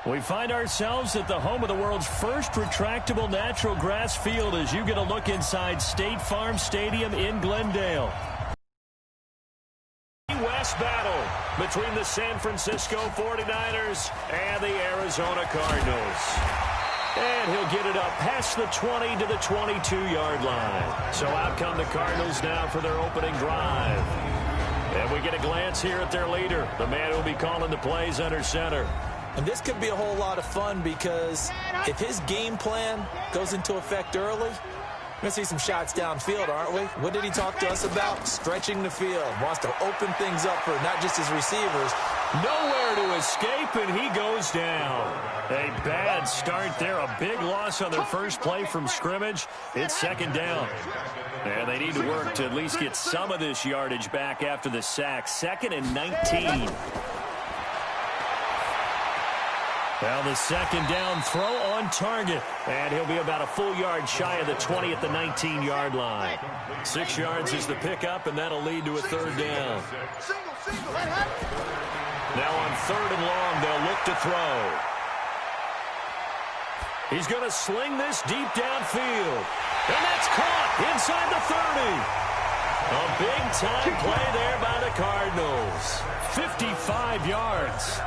We find ourselves at the home of the world's first retractable natural grass field as you get a look inside State Farm Stadium in Glendale. West battle between the San Francisco 49ers and the Arizona Cardinals. And he'll get it up past the 20 to the 22-yard line. So out come the Cardinals now for their opening drive. And we get a glance here at their leader, the man who will be calling the plays under center. And this could be a whole lot of fun because if his game plan goes into effect early, we're going to see some shots downfield, aren't we? What did he talk to us about? Stretching the field. Wants to open things up for not just his receivers. Nowhere to escape, and he goes down. A bad start there. A big loss on their first play from scrimmage. It's second down. And they need to work to at least get some of this yardage back after the sack. 2nd and 19. Well, the second down throw on target. And he'll be about a full yard shy of the 20 at the 19-yard line. 6 yards is the pickup, and that'll lead to a third down. Now on 3rd and long, they'll look to throw. He's going to sling this deep downfield. And that's caught inside the 30. A big-time play there by the Cardinals. 55 yards.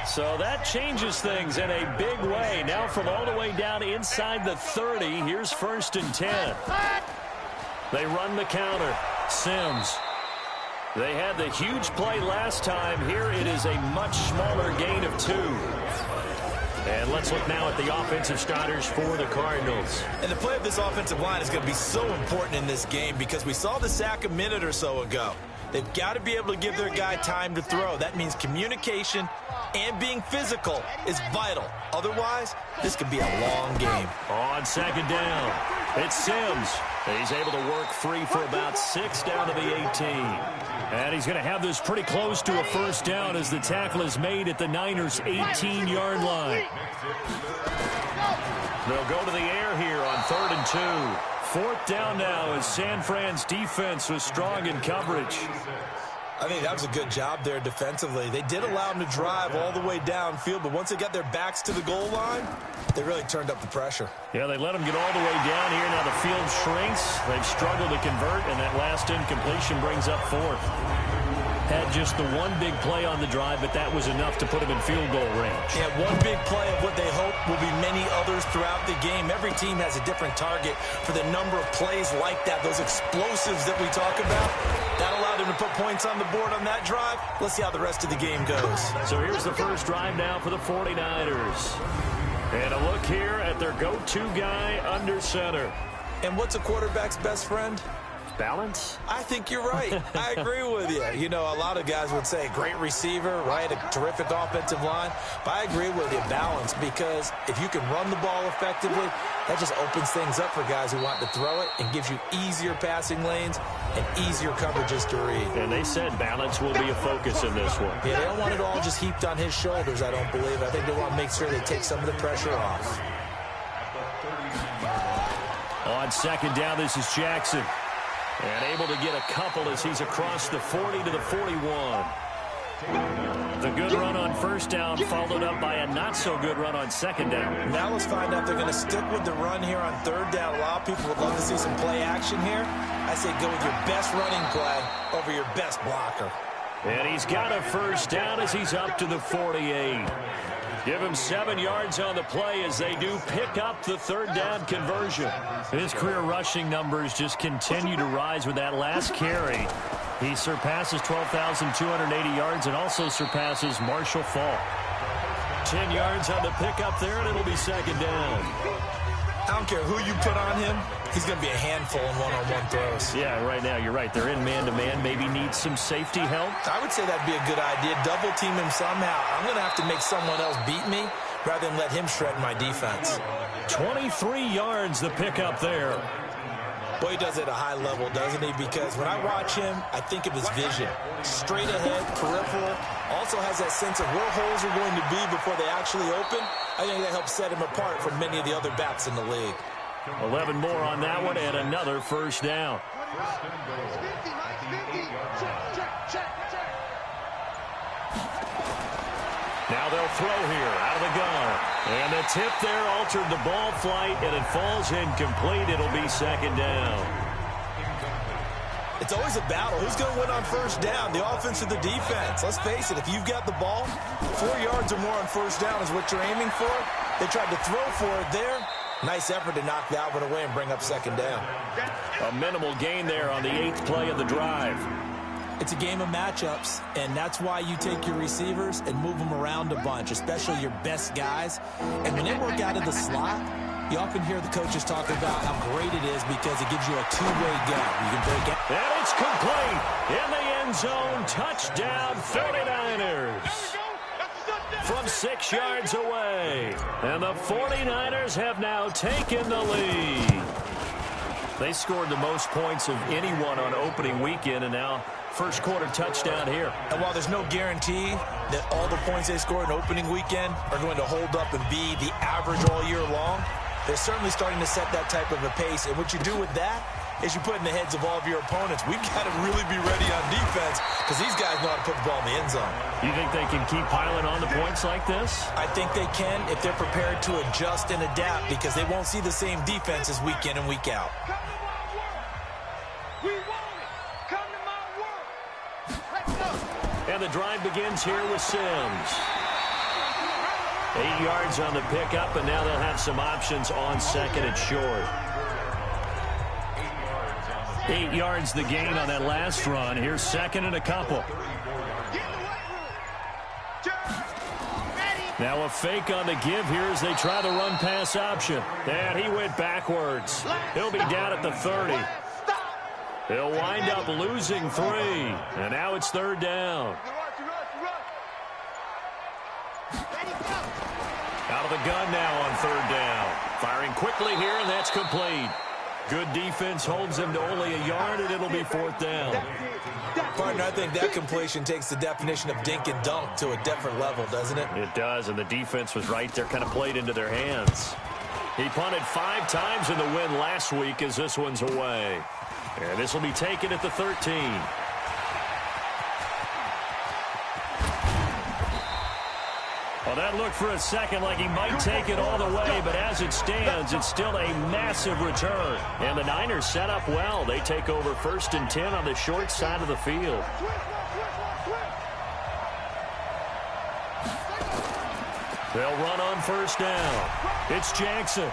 So that changes things in a big way. Now from all the way down inside the 30, here's 1st and 10. They run the counter. Sims. They had the huge play last time. Here it is a much smaller gain of 2. And let's look now at the offensive starters for the Cardinals. And the play of this offensive line is going to be so important in this game because we saw the sack a minute or so ago. They've got to be able to give their guy time to throw. That means communication and being physical is vital. Otherwise, this could be a long game. On 2nd down, it's Sims. He's able to work free for about 6 down to the 18. And he's going to have this pretty close to a first down as the tackle is made at the Niners' 18-yard line. They'll go to the air here on 3rd and 2. 4th down now as San Fran's defense was strong in coverage. I think that was a good job there defensively. They did allow them to drive all the way downfield, but once they got their backs to the goal line, they really turned up the pressure. Yeah, they let them get all the way down here. Now the field shrinks. They've struggled to convert, and that last incompletion brings up 4th. Had just the one big play on the drive, but that was enough to put them in field goal range. Yeah, one big play of what they hope will be many others throughout the game. Every team has a different target for the number of plays like that, those explosives that we talk about. That allowed them to put points on the board on that drive. Let's see how the rest of the game goes. So here's the first drive now for the 49ers. And a look here at their go-to guy under center. And what's a quarterback's best friend? Balance? I think you're right. I agree with you. You know, a lot of guys would say great receiver, right? A terrific offensive line. But I agree with you, balance, because if you can run the ball effectively, that just opens things up for guys who want to throw it and gives you easier passing lanes and easier coverages to read. And they said balance will be a focus in this one. Yeah, they don't want it all just heaped on his shoulders, I don't believe. I think they want to make sure they take some of the pressure off. On 2nd down, this is Jackson. And able to get a couple as he's across the 40 to the 41. The good run on 1st down followed up by a not-so-good run on 2nd down. Now let's find out if they're going to stick with the run here on 3rd down. A lot of people would love to see some play action here. I say go with your best running play over your best blocker. And he's got a first down as he's up to the 48. Give him 7 yards on the play as they do pick up the 3rd down conversion. His career rushing numbers just continue to rise with that last carry. He surpasses 12,280 yards and also surpasses Marshall Faulk. 10 yards on the pickup there, and it'll be 2nd down. I don't care who you put on him. He's going to be a handful in one-on-one throws. Yeah, right now you're right. They're in man-to-man. Maybe need some safety help. I would say that'd be a good idea. Double team him somehow. I'm going to have to make someone else beat me rather than let him shred my defense. 23 yards the pickup there. Boy, he does it at a high level, doesn't he? Because when I watch him, I think of his vision. Straight ahead, peripheral. Also has that sense of where holes are going to be before they actually open. I think that helps set him apart from many of the other backs in the league. 11 more on that one and another first down. Now they'll throw here out of the gun. And the tip there altered the ball flight, and it falls incomplete. It'll be second down. It's always a battle. Who's going to win on first down, the offense or the defense? Let's face it, if you've got the ball, 4 yards or more on first down is what you're aiming for. They tried to throw for it there. Nice effort to knock that one away and bring up second down. A minimal gain there on the 8th play of the drive. It's a game of matchups, and that's why you take your receivers and move them around a bunch, especially your best guys. And when they work out of the slot, you often hear the coaches talk about how great it is because it gives you a two-way go. You can break out. And it's complete. In the end zone, touchdown 49ers. From 6 yards away. And the 49ers have now taken the lead. They scored the most points of anyone on opening weekend, and now first quarter touchdown here. And while there's no guarantee that all the points they score in opening weekend are going to hold up and be the average all year long, they're certainly starting to set that type of a pace. And what you do with that is you put in the heads of all of your opponents, we've got to really be ready on defense because these guys know how to put the ball in the end zone. You think they can keep piling on the points like this? I think they can if they're prepared to adjust and adapt because they won't see the same defenses week in and week out. And the drive begins here with Sims. 8 yards on the pickup, and now they'll have some options on second and short. 8 yards the gain on that last run. Here's second and a couple. Now a fake on the give here as they try the run-pass option. And he went backwards. He'll be down at the 30. He'll wind up losing 3. And now it's third down. Out of the gun now on third down. Firing quickly here, and that's complete. Good defense holds him to only a yard, and it'll be fourth down. Partner, I think that completion takes the definition of dink and dunk to a different level, doesn't it? It does, and the defense was right there, kind of played into their hands. He punted 5 times in the win last week as this one's away. And this will be taken at the 13. Well, that looked for a second like he might take it all the way, but as it stands, it's still a massive return. And the Niners set up well. They take over 1st and 10 on the short side of the field. They'll run on first down. It's Jackson.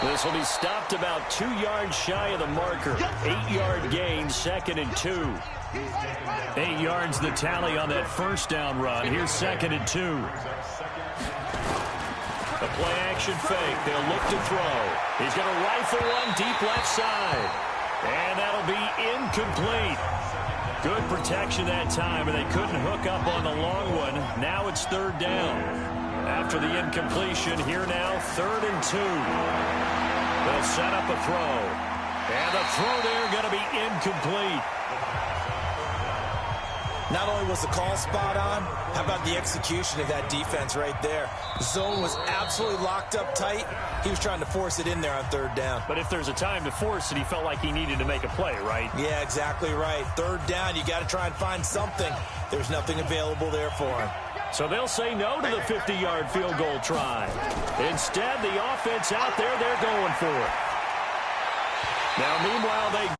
This will be stopped about 2 yards shy of the marker. 8-yard gain, 2nd and 2. 8 yards the tally on that first down run. Here's 2nd and 2. The play-action fake. They'll look to throw. He's going to rifle one deep left side. And that'll be incomplete. Good protection that time, and they couldn't hook up on the long one. Now it's third down. After the incompletion, here now, 3rd and 2. They'll set up a throw. And the throw there going to be incomplete. Not only was the call spot on, how about the execution of that defense right there? The zone was absolutely locked up tight. He was trying to force it in there on third down. But if there's a time to force it, he felt like he needed to make a play, right? Yeah, exactly right. Third down, you got to try and find something. There's nothing available there for him. So they'll say no to the 50-yard field goal try. Instead, the offense out there, they're going for it. Now, meanwhile, they